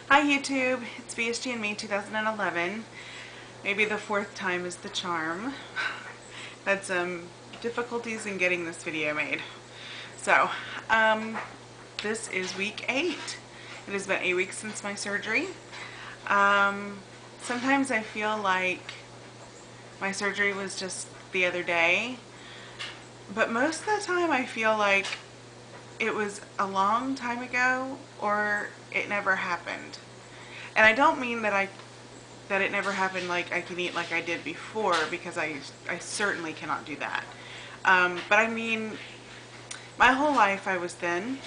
Hi YouTube, it's BSG and Me 2011. Maybe the fourth time is the charm. Had some difficulties in getting this video made. So, this is week 8. It has been 8 weeks since my surgery. Sometimes I feel like my surgery was just the other day, but most of the time I feel like it was a long time ago or it never happened. And I don't mean that it never happened, like I can eat like I did before, because I certainly cannot do that. But I mean, my whole life I was thin,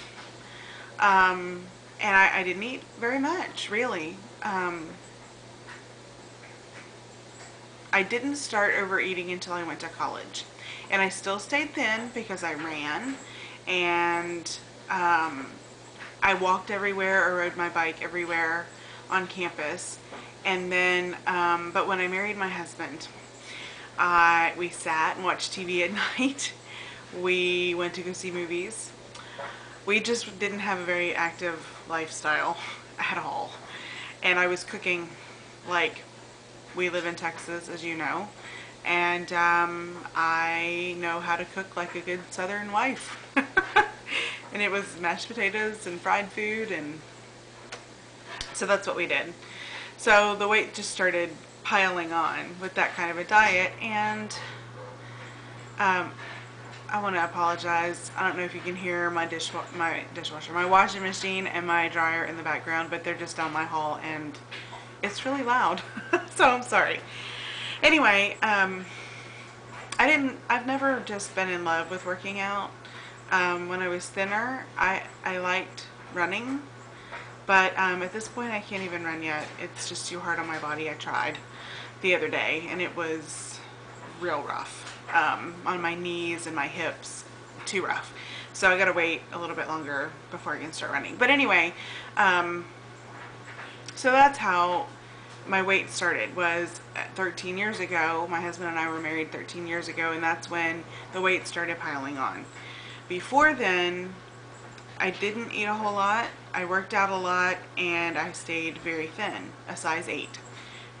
and I didn't eat very much, really. I didn't start overeating until I went to college. And I still stayed thin because I ran, and I walked everywhere or rode my bike everywhere on campus. And then, but when I married my husband, we sat and watched TV at night. We went to go see movies. We just didn't have a very active lifestyle at all. And I was cooking, like, we live in Texas, as you know, and I know how to cook like a good Southern wife. And it was mashed potatoes and fried food, and so that's what we did. So the weight just started piling on with that kind of a diet, and I want to apologize. I don't know if you can hear my dishwasher, my washing machine and my dryer in the background, but they're just down my hall and it's really loud. So I'm sorry. Anyway, I've never just been in love with working out. When I was thinner, I liked running, but at this point I can't even run yet. It's just too hard on my body. I tried the other day and it was real rough. On my knees and my hips, too rough. So I gotta wait a little bit longer before I can start running. But anyway, so that's how my weight started, was 13 years ago. My husband and I were married 13 years ago, and that's when the weight started piling on. Before then, I didn't eat a whole lot. I worked out a lot, and I stayed very thin, a size 8.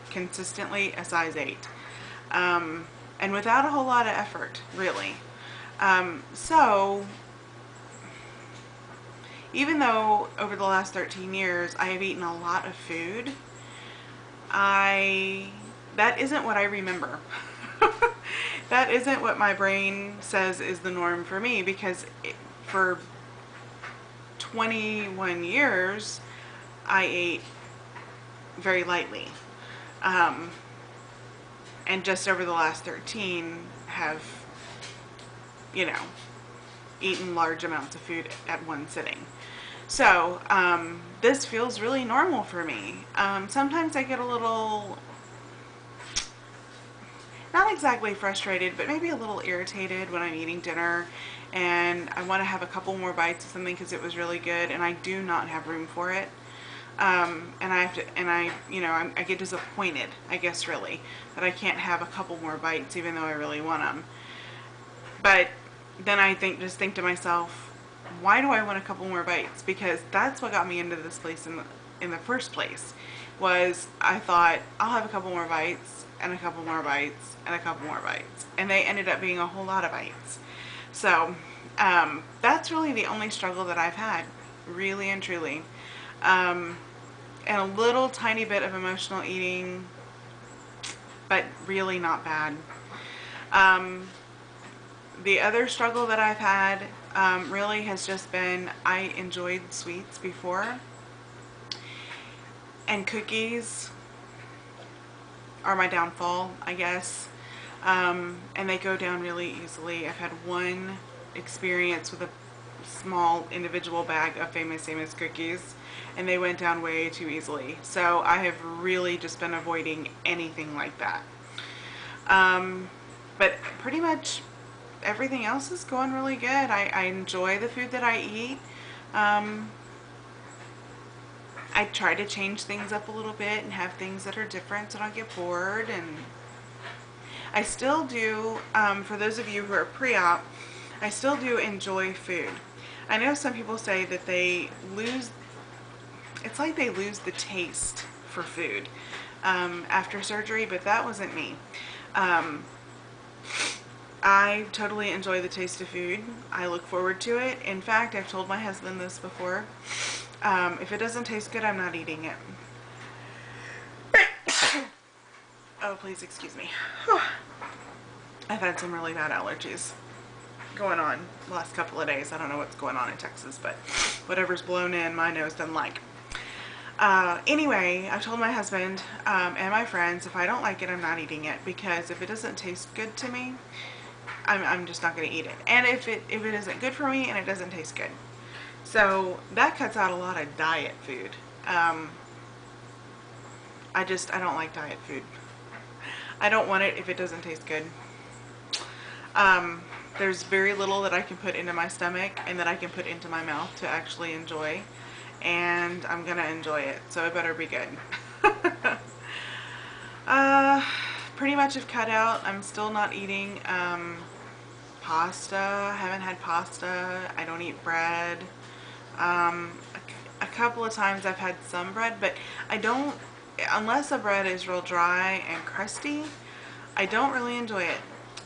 Consistently a size 8. And without a whole lot of effort, really. So, even though over the last 13 years I have eaten a lot of food, that isn't what I remember. That isn't what my brain says is the norm for me, because for 21 years I ate very lightly. And just over the last 13 have, you know, eaten large amounts of food at one sitting. So this feels really normal for me. Sometimes I get a little, not exactly frustrated, but maybe a little irritated when I'm eating dinner and I want to have a couple more bites of something because it was really good, and I do not have room for it. And I have to, and I get disappointed, I guess, really, that I can't have a couple more bites even though I really want them. But then I just think to myself, why do I want a couple more bites? Because that's what got me into this place in the first place. Was I thought, I'll have a couple more bites and a couple more bites and a couple more bites, and they ended up being a whole lot of bites. So that's really the only struggle that I've had, really and truly. And a little tiny bit of emotional eating, but really not bad. The other struggle that I've had really has just been, I enjoyed sweets before, and cookies are my downfall, I guess. And they go down really easily. I've had one experience with a small individual bag of Famous Amos cookies, and they went down way too easily. So I have really just been avoiding anything like that. But pretty much everything else is going really good. I enjoy the food that I eat. I try to change things up a little bit and have things that are different so I don't get bored. And I still do, for those of you who are pre-op, I still do enjoy food. I know some people say that they lose it's like they lose the taste for food after surgery, but that wasn't me. I totally enjoy the taste of food. I look forward to it. In fact, I've told my husband this before. If it doesn't taste good, I'm not eating it. Oh, please excuse me. I've had some really bad allergies going on the last couple of days. I don't know what's going on in Texas, but whatever's blown in, my nose doesn't like. Anyway, I told my husband and my friends, if I don't like it, I'm not eating it, because if it doesn't taste good to me, I'm just not going to eat it. And if it isn't good for me and it doesn't taste good. So that cuts out a lot of diet food. I don't like diet food. I don't want it if it doesn't taste good. There's very little that I can put into my stomach and that I can put into my mouth to actually enjoy. And I'm gonna enjoy it, so it better be good. Pretty much have cut out. I'm still not eating pasta. I haven't had pasta. I don't eat bread. A couple of times I've had some bread, but I don't, unless the bread is real dry and crusty, I don't really enjoy it.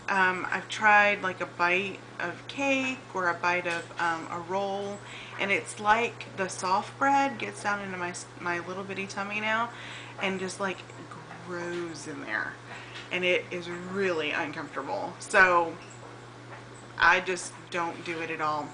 I've tried like a bite of cake or a bite of a roll, and it's like the soft bread gets down into my little bitty tummy now and just like grows in there, and it is really uncomfortable. So I just don't do it at all.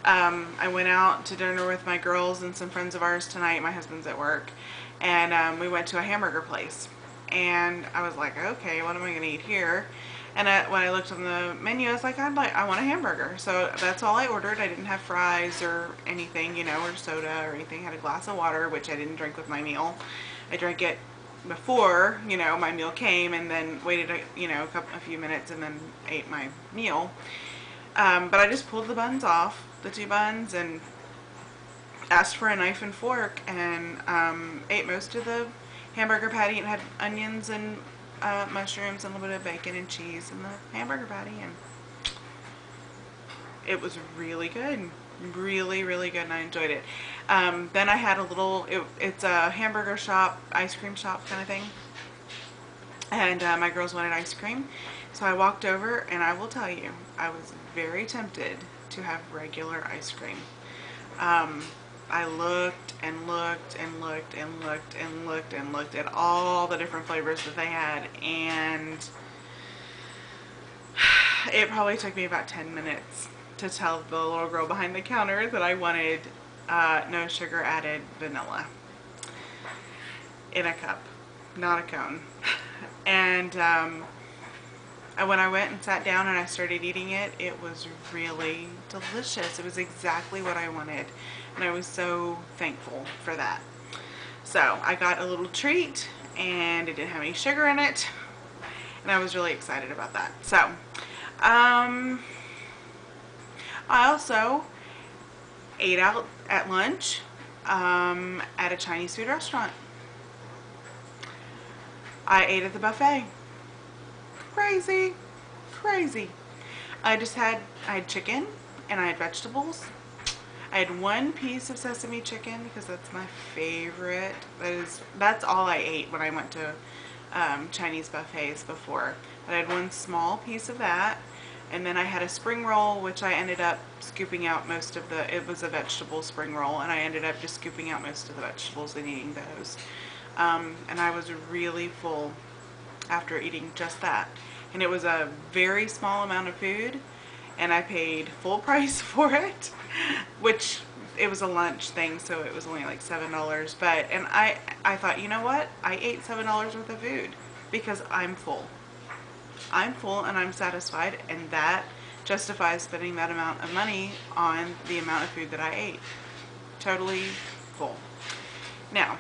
I went out to dinner with my girls and some friends of ours tonight. My husband's at work, and we went to a hamburger place, and I was like, okay, what am I gonna eat here? And when I looked on the menu, I was like, I want a hamburger. So that's all I ordered. I didn't have fries or anything, you know, or soda or anything. I had a glass of water, which I didn't drink with my meal. I drank it before, you know, my meal came, and then waited, a few minutes and then ate my meal. But I just pulled the buns off, the 2 buns, and asked for a knife and fork, and ate most of the hamburger patty. It had onions and mushrooms and a little bit of bacon and cheese in the hamburger patty, and it was really good. Really, really good, and I enjoyed it. Then I had a little, it's a hamburger shop, ice cream shop kind of thing, and my girls wanted ice cream, so I walked over, and I will tell you, I was very tempted to have regular ice cream. I looked and looked and looked and looked and looked and looked at all the different flavors that they had, and it probably took me about 10 minutes to tell the little girl behind the counter that I wanted no sugar added vanilla in a cup, not a cone. And when I went and sat down and I started eating it, it was really delicious. It was exactly what I wanted, and I was so thankful for that. So I got a little treat, and it didn't have any sugar in it, and I was really excited about that. So I also ate out at lunch at a Chinese food restaurant. I ate at the buffet. Crazy, crazy. I had chicken, and I had vegetables. I had 1 piece of sesame chicken because that's my favorite. That's all I ate when I went to Chinese buffets before. But I had 1 small piece of that, and then I had a spring roll, which I ended up scooping out most of it was a vegetable spring roll, and I ended up just scooping out most of the vegetables and eating those. And I was really full after eating just that. And it was a very small amount of food, and I paid full price for it, which it was a lunch thing, so it was only like $7. But, and I thought, you know what? I ate $7 worth of food because I'm full. I'm full and I'm satisfied, and that justifies spending that amount of money on the amount of food that I ate. Totally full. Now,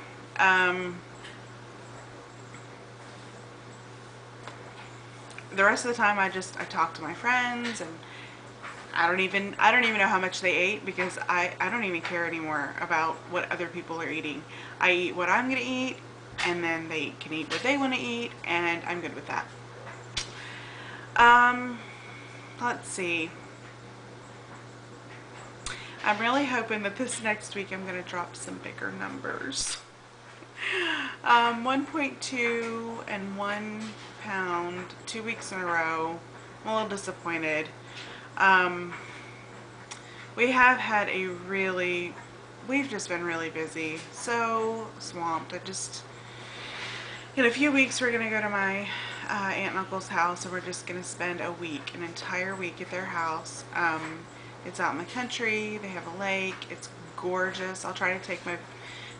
the rest of the time I talk to my friends, and I don't even know how much they ate, because I don't even care anymore about what other people are eating. I eat what I'm gonna eat, and then they can eat what they want to eat, and I'm good with that. Let's see. I'm really hoping that this next week I'm going to drop some bigger numbers. 1.2 and 1 pound, 2 weeks in a row. I'm a little disappointed. We have had we've just been really busy, so swamped. In a few weeks we're going to go to my aunt and uncle's house, and we're just going to spend an entire week at their house. It's out in the country, they have a lake, it's gorgeous. I'll try to take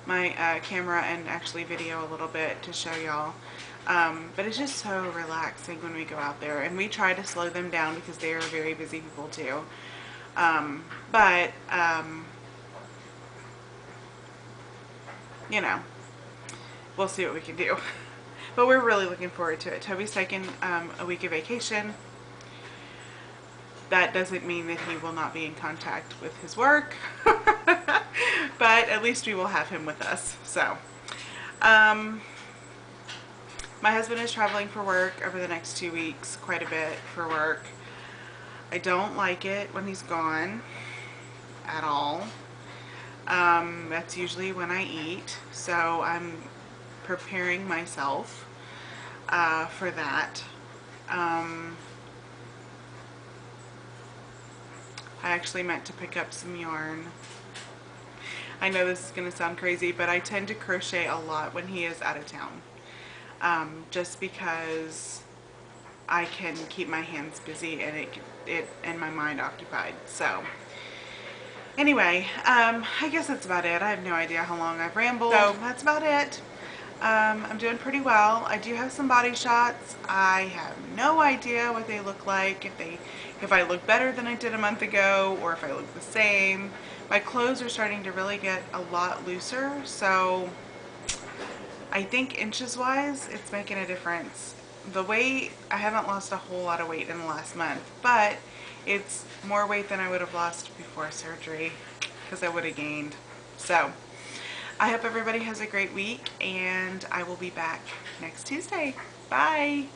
my camera and actually video a little bit to show y'all. But it's just so relaxing when we go out there, and we try to slow them down because they are very busy people too. You know, we'll see what we can do. But we're really looking forward to it. Toby's taking a week of vacation. That doesn't mean that he will not be in contact with his work, but at least we will have him with us. So, my husband is traveling for work over the next 2 weeks, quite a bit for work. I don't like it when he's gone at all. That's usually when I eat, so I'm preparing myself for that. I actually meant to pick up some yarn. I know this is going to sound crazy, but I tend to crochet a lot when he is out of town. Just because I can keep my hands busy and and my mind occupied. So anyway, I guess that's about it. I have no idea how long I've rambled. So that's about it. I'm doing pretty well. I do have some body shots. I have no idea what they look like, if I look better than I did a month ago, or if I look the same. My clothes are starting to really get a lot looser, so I think inches wise it's making a difference. The weight, I haven't lost a whole lot of weight in the last month, but it's more weight than I would have lost before surgery, because I would have gained. So I hope everybody has a great week, and I will be back next Tuesday. Bye!